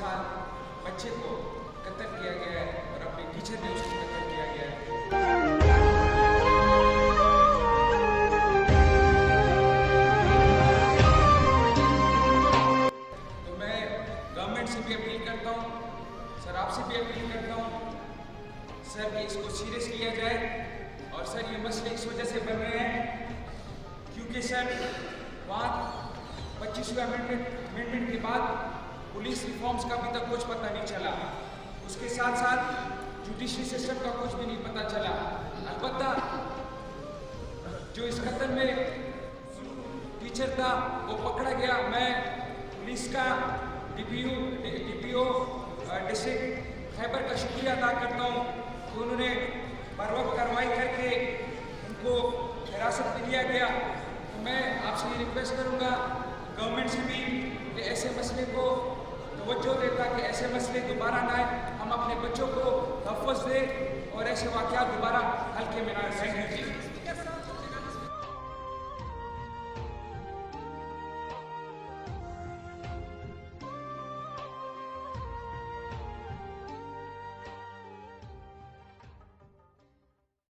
साल बच्चे को कत्ल किया गया है और अपने टीचर ने उसको कत्ल किया गया है। तो मैं गवर्नमेंट से भी अपील करता हूँ, सर आपसे भी अपील करता हूँ सर कि इसको सीरियस लिया जाए। और सर ये मसले इस वजह से बन रहे हैं क्योंकि सर वहाँ 25वें अमेंडमेंट के बाद पुलिस रिफॉर्म्स का अभी तक कुछ पता नहीं चला, उसके साथ साथ जुडिशरी सिस्टम का कुछ भी नहीं पता चला। अलबत्ता जो इस कत्ल में टीचर था वो पकड़ा गया। मैं पुलिस का डीपीओ डिस्ट्रिक्ट खैबर का शुक्रिया अदा करता हूँ कि उन्होंने बर वक्त कार्रवाई करके उनको हिरासत में लिया गया। तो मैं आपसे ये रिक्वेस्ट करूँगा गवर्नमेंट से भी कि ऐसे मसले को तवज्जो दे ताकि ऐसे मसले दोबारा ना आए, हम अपने बच्चों को तहफ़्फ़ुज़ दें और ऐसे वाक़यात दोबारा हल्के में ना आए।